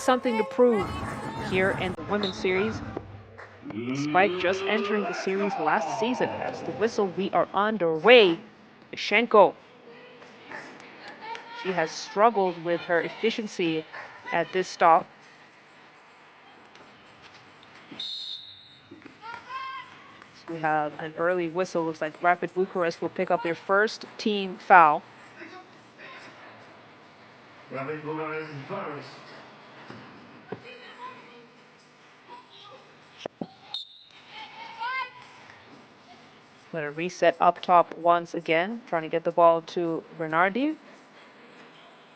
something to prove here in the women's series, despite just entering the series last season. As the whistle, we are underway. Mishenko. She has struggled with her efficiency at this stop. So we have an early whistle. Looks like Rapid Bucharest will pick up their first team foul. Rapid Bucharest first. Going to reset up top once again, trying to get the ball to Bernardi.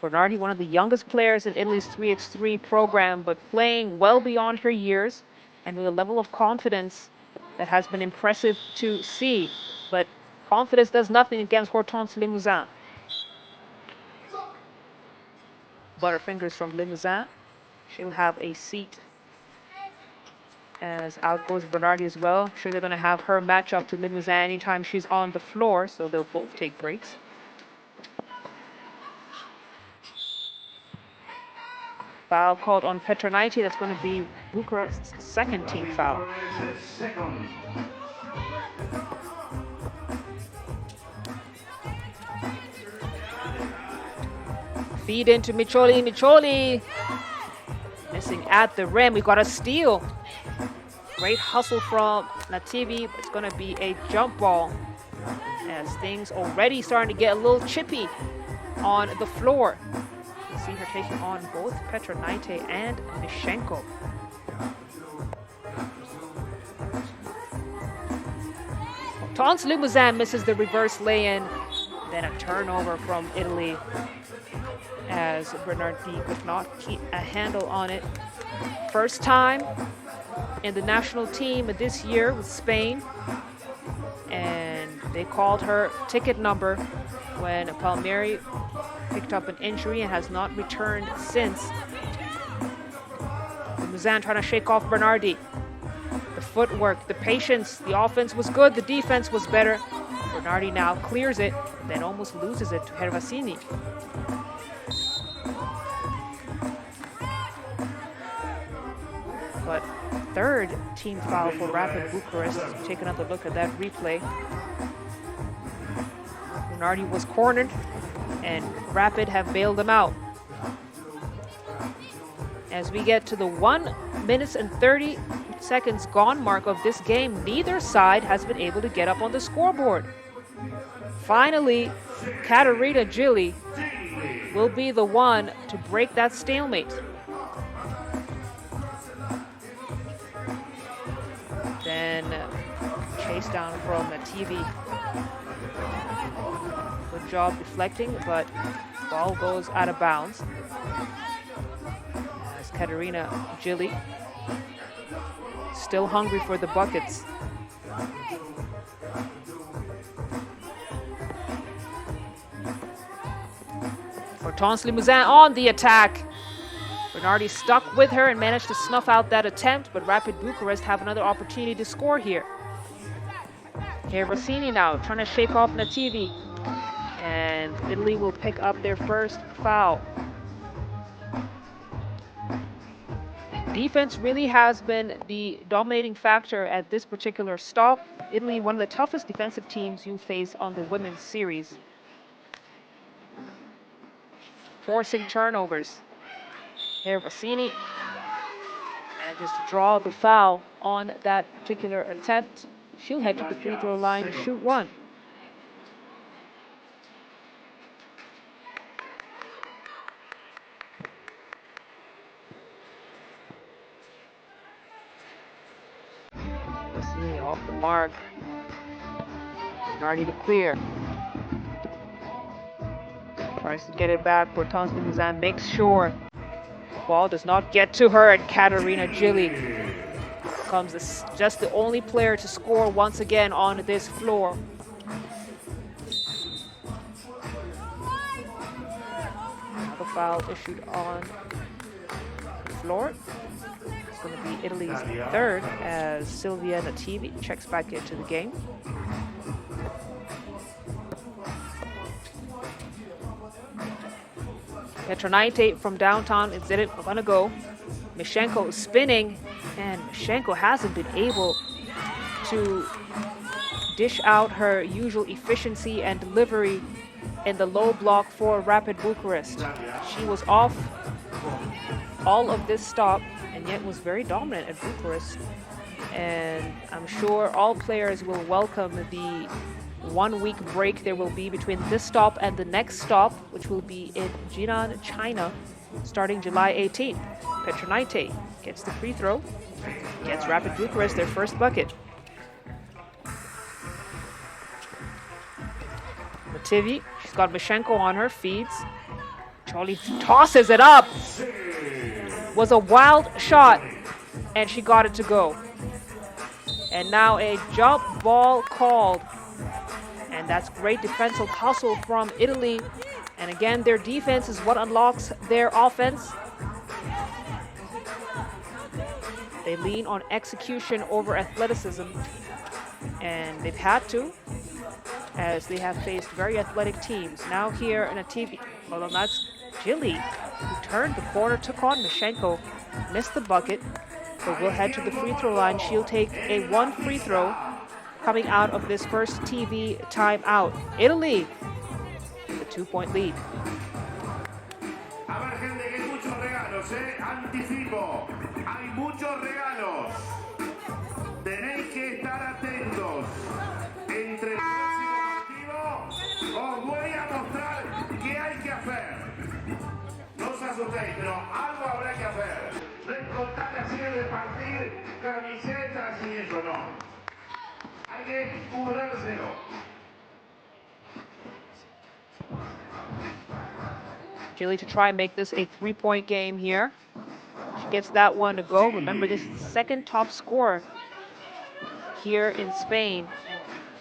Bernardi, one of the youngest players in Italy's 3x3 program, but playing well beyond her years and with a level of confidence that has been impressive to see. But confidence does nothing against Hortense Limousin. Butterfingers from Limousin. She'll have a seat. As out goes Bernardi as well. Sure, they're going to have her match up to Limousin anytime she's on the floor, so they'll both take breaks. Foul called on Petronaite. That's going to be Bucharest's second team foul. Feed into Micholi. Micholi missing at the rim. We got a steal. Great hustle from Nativi. It's going to be a jump ball as things already starting to get a little chippy on the floor. You see her taking on both Petronaite and Mishenko. Hortense Limousin misses the reverse lay-in. Then a turnover from Italy as Bernardi could not keep a handle on it. First time in the national team this year with Spain, and they called her ticket number when Palmieri picked up an injury and has not returned since. Limousin trying to shake off Bernardi. The footwork, the patience, the offense was good, the defense was better. Bernardi now clears it, then almost loses it to Hervasini. But third team foul for Rapid Bucharest. Take another look at that replay. Bernardi was cornered and Rapid have bailed him out. As we get to the 1 minute and 30 seconds gone mark of this game, neither side has been able to get up on the scoreboard. Finally, Caterina Gilli will be the one to break that stalemate. Then chase down from Nativi. Good job deflecting, but ball goes out of bounds. As Caterina Gilli still hungry for the buckets. Hortense Limousin on the attack. Bernardi stuck with her and managed to snuff out that attempt, but Rapid Bucharest have another opportunity to score here. Hervasini now trying to shake off Nativi, and Italy will pick up their first foul. Defense really has been the dominating factor at this particular stop. Italy, one of the toughest defensive teams you face on the women's series. Forcing turnovers. Hervasini manages to draw the foul on that particular attempt. She'll head to the free throw line to shoot one. Hervasini off the mark. Bernardi to clear. Tries to get it back. Hortense Limousin makes sure the ball does not get to her, and Caterina Gilli becomes just the only player to score once again on this floor. Another foul issued on the floor. It's going to be Italy's third as Silvia Nativi checks back into the game. Petronaite from downtown is going to go. Mishenko is spinning, and Mishenko hasn't been able to dish out her usual efficiency and delivery in the low block for Rapid Bucharest. She was off all of this stop and yet was very dominant at Bucharest. And I'm sure all players will welcome the 1 week break there will be between this stop and the next stop, which will be in Jinan, China, starting July 18th. Petronite gets the free throw, gets Rapid Bucharest their first bucket. Mativi, she's got Mishenko on her, feeds. Charlie tosses it up. Was a wild shot, and she got it to go. And now a jump ball called. And that's great defensive hustle from Italy. And again, their defense is what unlocks their offense. They lean on execution over athleticism. And they've had to, as they have faced very athletic teams. Now here in a TV, well, that's Gilly, who turned the corner, took on Mishenko, missed the bucket, but will head to the free throw line. She'll take a 1 free throw coming out of this first TV timeout. Italy, the 2-point lead. Anticipo, hay muchos regalos. Tenéis que estar atentos. Entre el próximo partido os voy a mostrar qué hay que hacer. No os asustéis, pero algo habrá que hacer. No es contar así de partir camisetas y eso, no. Hay que currárselo. Gilly to try and make this a 3-point game here. She gets that one to go. Remember, this is the second top scorer here in Spain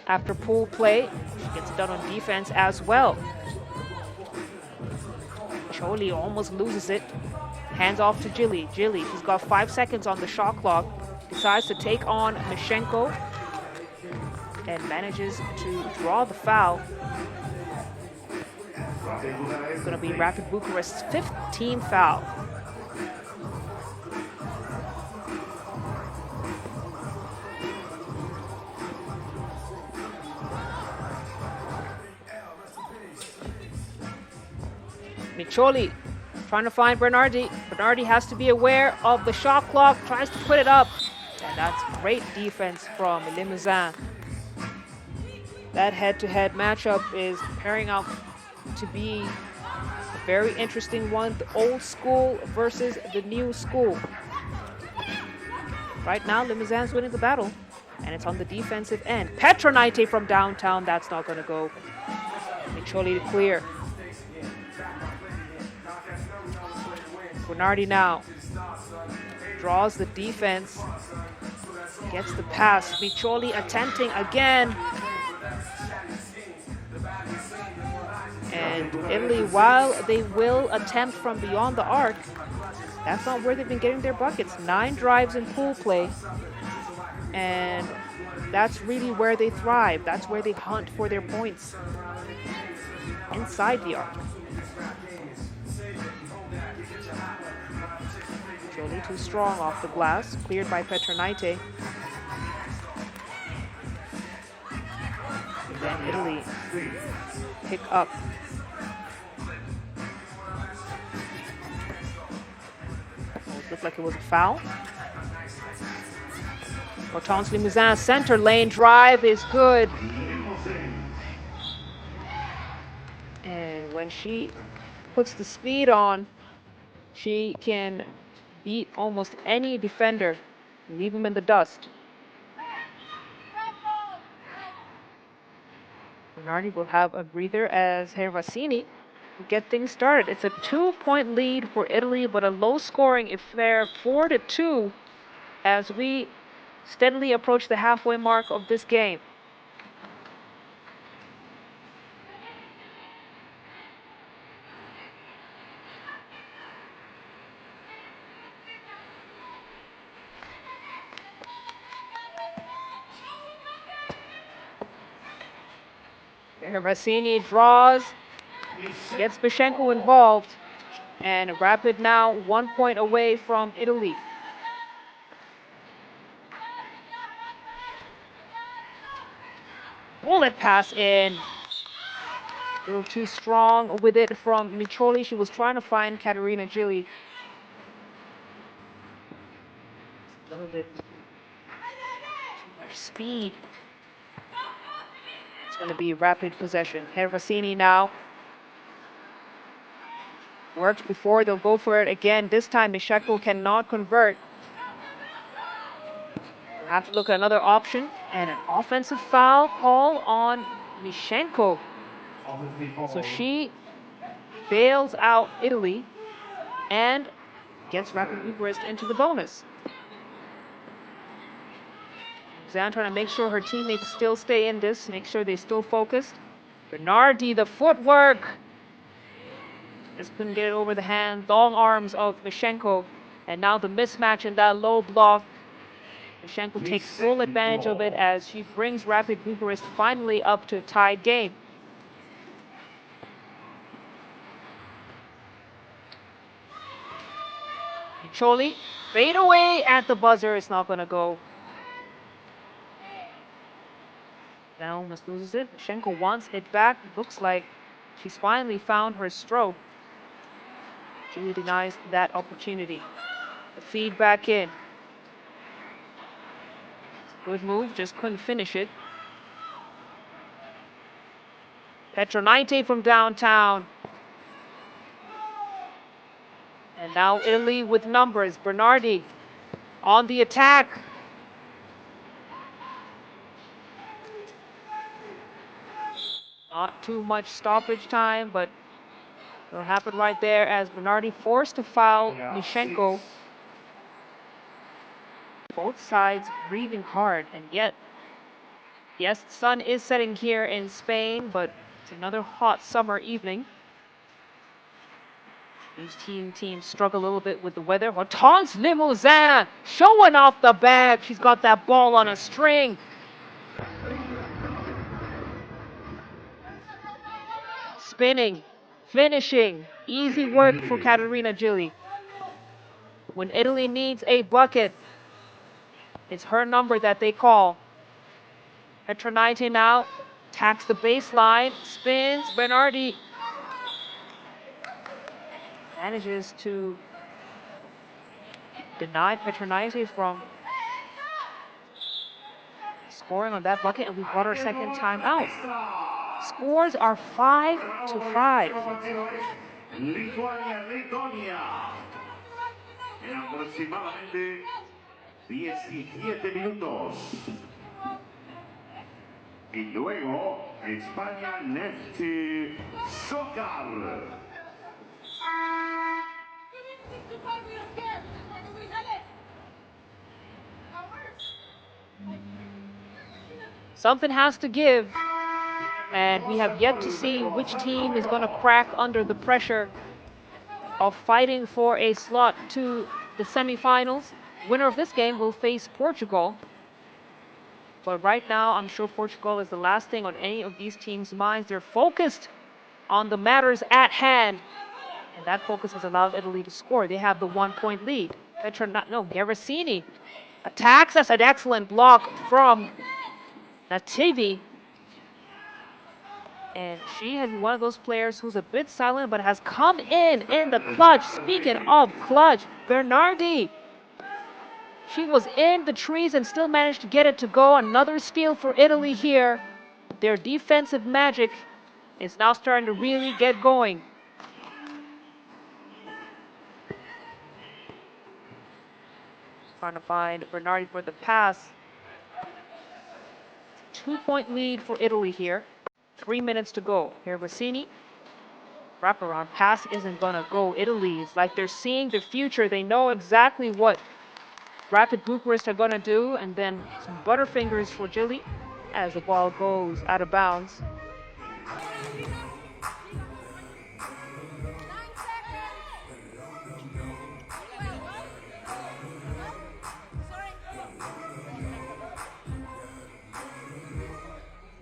after pool play. She gets it done on defense as well. Choli almost loses it. Hands off to Gilly. Gilly, she's got 5 seconds on the shot clock. Decides to take on Mishenko and manages to draw the foul. It's going to be Rapid Bucharest's 5th team foul. Micholi trying to find Bernardi. Bernardi has to be aware of the shot clock, tries to put it up. And that's great defense from Limousin. That head-to-head matchup is pairing out to be a very interesting one. The old school versus the new school. Right now, Limousin's winning the battle, and it's on the defensive end. Petronite from downtown, that's not going to go. Micholi to clear. Bernardi now draws the defense, gets the pass. Micholi attempting again. And Italy, while they will attempt from beyond the arc, that's not where they've been getting their buckets. 9 drives in pool play, and that's really where they thrive. That's where they hunt for their points, inside the arc. Jolie too strong off the glass, cleared by Petronite. And then Italy pick up. It looked like it was a foul. Hortense Limousin center lane drive is good. And when she puts the speed on, she can beat almost any defender, leave him in the dust. Bernardi will have a breather as Hervasini will get things started. It's a 2-point lead for Italy, but a low-scoring affair, 4-2, as we steadily approach the halfway mark of this game. Hervasini draws, gets Mishenko involved. And Rapid now 1 point away from Italy. Bullet pass in. A little too strong with it from Micholi. She was trying to find Katerina Gilli. A little bit too much speed. It's going to be Rapid possession. Hervasini now. Worked before, they'll go for it again. This time, Misheko cannot convert. We'll have to look at another option. And an offensive foul call on Mishenko. So she bails out Italy and gets Rapid Bucharest into the bonus. Zan trying to make sure her teammates still stay in this, make sure they still focused. Bernardi, the footwork. Just couldn't get it over the hand. Long arms of Mishenko. And now the mismatch in that low block. Mishenko takes full advantage of it as she brings Rapid Bucharest finally up to a tied game. Choli, fade away at the buzzer. It's not going to go. Now almost loses it. Mishenko wants it back. Looks like she's finally found her stroke. Julie denies that opportunity. The feed back in. Good move, just couldn't finish it. Petronaite from downtown. And now Italy with numbers. Bernardi on the attack. Not too much stoppage time, but it'll happen right there as Bernardi forced to foul Mishenko. Both sides breathing hard, and yet, yes, the sun is setting here in Spain, but it's another hot summer evening. These teams struggle a little bit with the weather. Hortense Limousin showing off the bag. She's got that ball on a string. Spinning, finishing, easy work for Katerina Gilli. When Italy needs a bucket, it's her number that they call. Petronaite now attacks the baseline, spins. Bernardi manages to deny Petronaite from scoring on that bucket, and we've got our second time out. Scores are 5-5. Lituania en aproximadamente 17 minutos. Y luego España Next Soccer. Something has to give, and we have yet to see which team is going to crack under the pressure of fighting for a slot to the semifinals. Winner of this game will face Portugal. But right now, I'm sure Portugal is the last thing on any of these teams' minds. They're focused on the matters at hand. And that focus has allowed Italy to score. They have the 1 point lead. Garasini attacks. That's an excellent block from Nativi. And she is one of those players who's a bit silent but has come in the clutch. Speaking of clutch, Bernardi. She was in the trees and still managed to get it to go. Another steal for Italy here. Their defensive magic is now starting to really get going. Trying to find Bernardi for the pass. 2 point lead for Italy here. 3 minutes to go. Here, Rossini. Wraparound pass isn't going to go. Italy is like they're seeing the future. They know exactly what Rapid Bucharest are going to do. And then some butterfingers for Gilli as the ball goes out of bounds.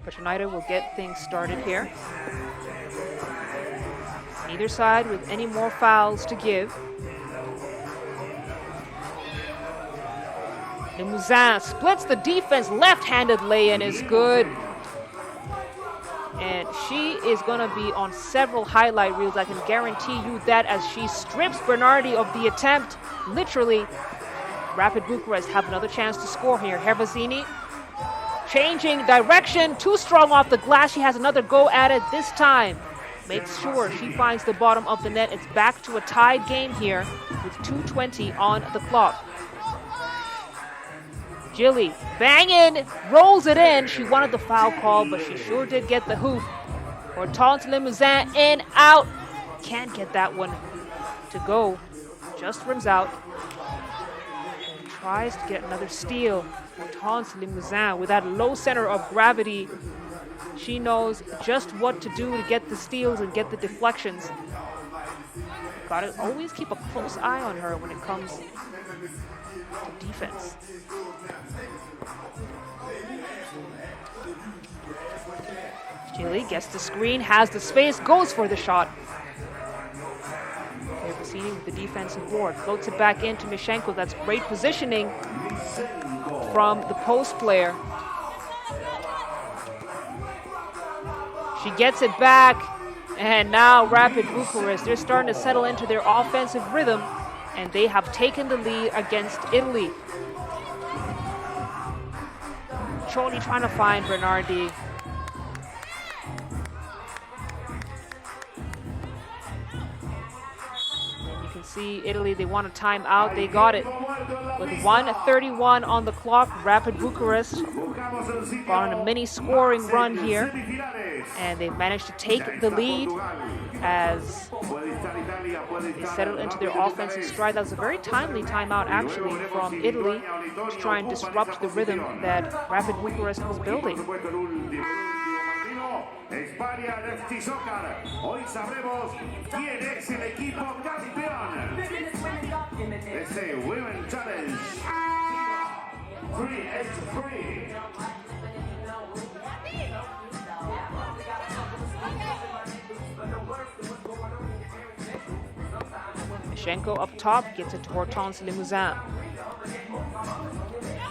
Petronaite will get things started here. Neither side with any more fouls to give. Limousin splits the defense. Left-handed lay-in is good. And she is going to be on several highlight reels. I can guarantee you that, as she strips Bernardi of the attempt. Literally, Rapid Bucharest have another chance to score here. Hervasini changing direction. Too strong off the glass. She has another go at it this time. Makes sure she finds the bottom of the net. It's back to a tied game here with 2:20 on the clock. Gilly banging, rolls it in. She wanted the foul call, but she sure did get the hoop. Hortense Limousin in, out. Can't get that one to go. Just rims out. And tries to get another steal. Hortense Limousin with that low center of gravity. She knows just what to do to get the steals and get the deflections. Gotta always keep a close eye on her when it comes to defense. Gilly gets the screen, has the space, goes for the shot. Hervasini with the defensive board, floats it back into Mishenko. That's great positioning from the post player. She gets it back, and now Rapid Bucharest, they're starting to settle into their offensive rhythm, and they have taken the lead against Italy. Choli trying to find Bernardi. See Italy, they want a timeout. They got it with 1:31 on the clock. Rapid Bucharest gone on a mini scoring run here, and they've managed to take the lead as they settle into their offensive stride. That was a very timely timeout, actually, from Italy to try and disrupt the rhythm that Rapid Bucharest was building. España FC Soccer. Hoy sabremos quién es el equipo campeón. Este Women Challenge. 3x3. Mishenko up top gets it to Hortense Limousin.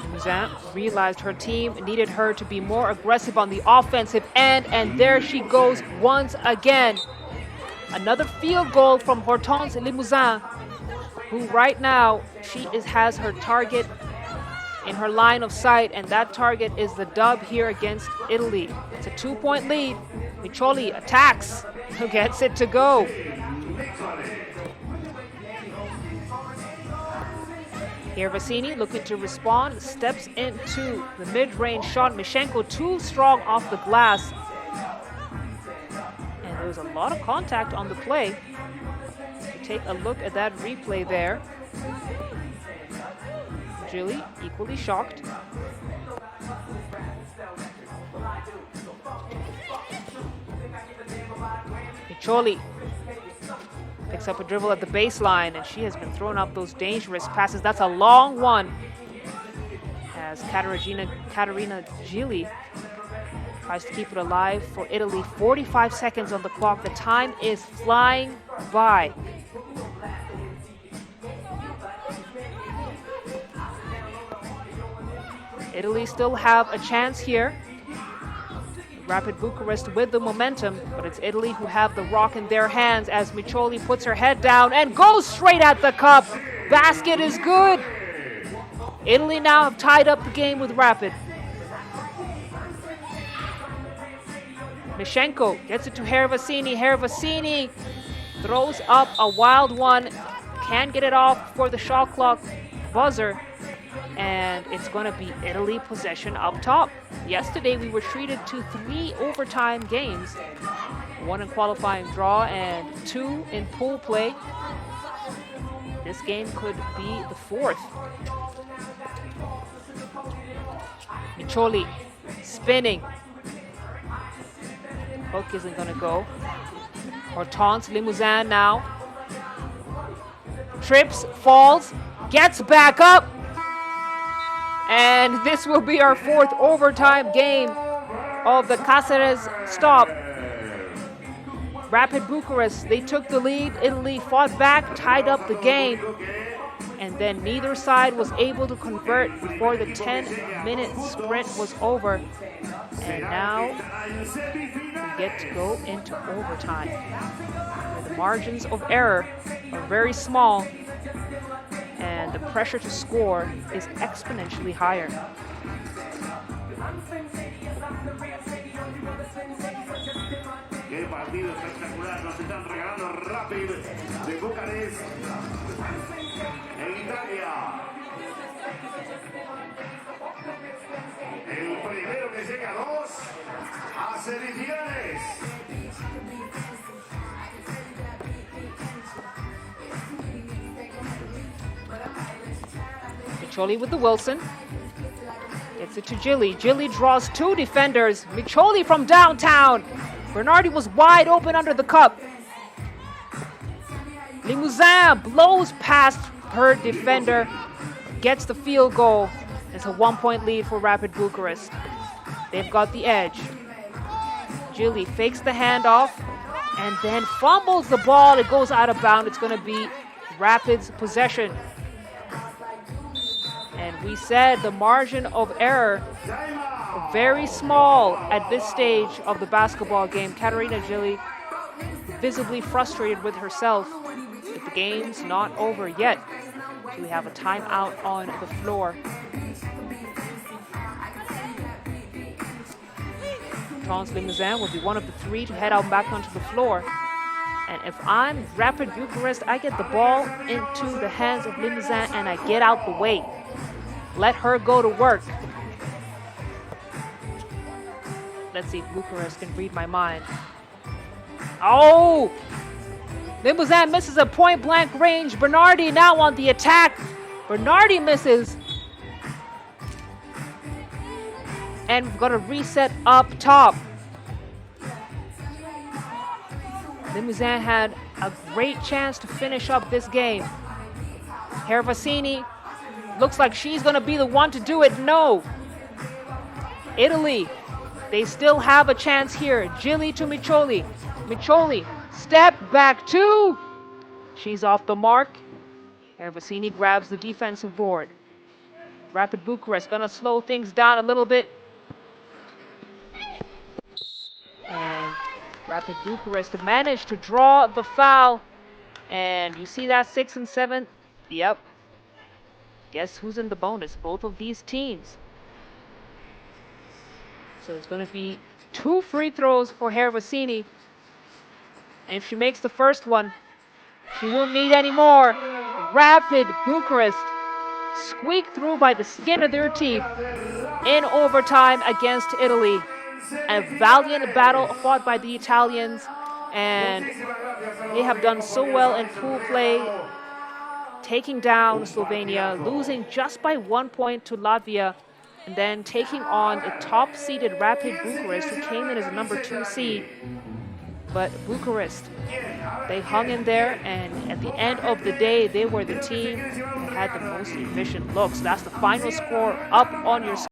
Limousin realized her team needed her to be more aggressive on the offensive end, and there she goes once again. Another field goal from Hortense Limousin, who right now has her target in her line of sight, and that target is the dub here against Italy. It's a 2-point lead. Micholi attacks, who gets it to go. Hervasini looking to respond, steps into the mid-range shot. Mishenko too strong off the glass. And there was a lot of contact on the play. To take a look at that replay there. Gilly equally shocked. Micholi picks up a dribble at the baseline, and she has been throwing up those dangerous passes. That's a long one, as Katerina Gilly tries to keep it alive for Italy. 45 seconds on the clock. The time is flying by. Italy still have a chance here. Rapid Bucharest with the momentum, but it's Italy who have the rock in their hands as Micholi puts her head down and goes straight at the cup. Basket is good. Italy now have tied up the game with Rapid. Mishenko gets it to Hervasini. Hervasini throws up a wild one. Can't get it off for the shot clock buzzer. And it's going to be Italy possession up top. Yesterday, we were treated to 3 overtime games. 1 in qualifying draw and 2 in pool play. This game could be the 4th. Micholi spinning. Hook isn't going to go. Hortense Limousin now. Trips, falls, gets back up. And this will be our 4th overtime game of the Càceres stop. Rapid Bucharest, they took the lead. Italy fought back, tied up the game, and then neither side was able to convert before the 10-minute sprint was over. And now we get to go into overtime, where the margins of error are very small and the pressure to score is exponentially higher. Qué partido espectacular nos están regalando Rapid de Bucharest en Italia. El primero que llega a 2 a semifinales. Micholi with the Wilson. Gets it to Gilly. Gilly draws 2 defenders. Micholi from downtown. Bernardi was wide open under the cup. Limousin blows past her defender. Gets the field goal. It's a 1-point lead for Rapid Bucharest. They've got the edge. Gilly fakes the handoff and then fumbles the ball. It goes out of bounds. It's going to be Rapid's possession. And we said the margin of error very small at this stage of the basketball game. Katerina Gilly visibly frustrated with herself, but the game's not over yet. We have a timeout on the floor. Trans Limousin will be one of the 3 to head out back onto the floor. And if I'm Rapid Bucharest, I get the ball into the hands of Limousin and I get out the way. Let her go to work. Let's see if Bucharest can read my mind. Oh! Limousin misses a point-blank range. Bernardi now on the attack. Bernardi misses. And we've got a reset up top. Limousin had a great chance to finish up this game. Hervasini looks like she's going to be the one to do it. No. Italy, they still have a chance here. Gilly to Micholi. Micholi, step back 2. She's off the mark. Hervasini grabs the defensive board. Rapid Bucharest going to slow things down a little bit. And Rapid Bucharest managed to draw the foul. And you see that 6 and 7? Yep. Guess who's in the bonus? Both of these teams. So it's going to be 2 free throws for Hervasini. And if she makes the first one, she won't need any more. Rapid Bucharest squeaked through by the skin of their teeth in overtime against Italy. A valiant battle fought by the Italians, and they have done so well in pool play, taking down Slovenia, losing just by 1 point to Latvia, and then taking on the top-seeded Rapid Bucharest, who came in as a number 2 seed. But Bucharest, they hung in there, and at the end of the day, they were the team that had the most efficient looks. That's the final score up on your screen.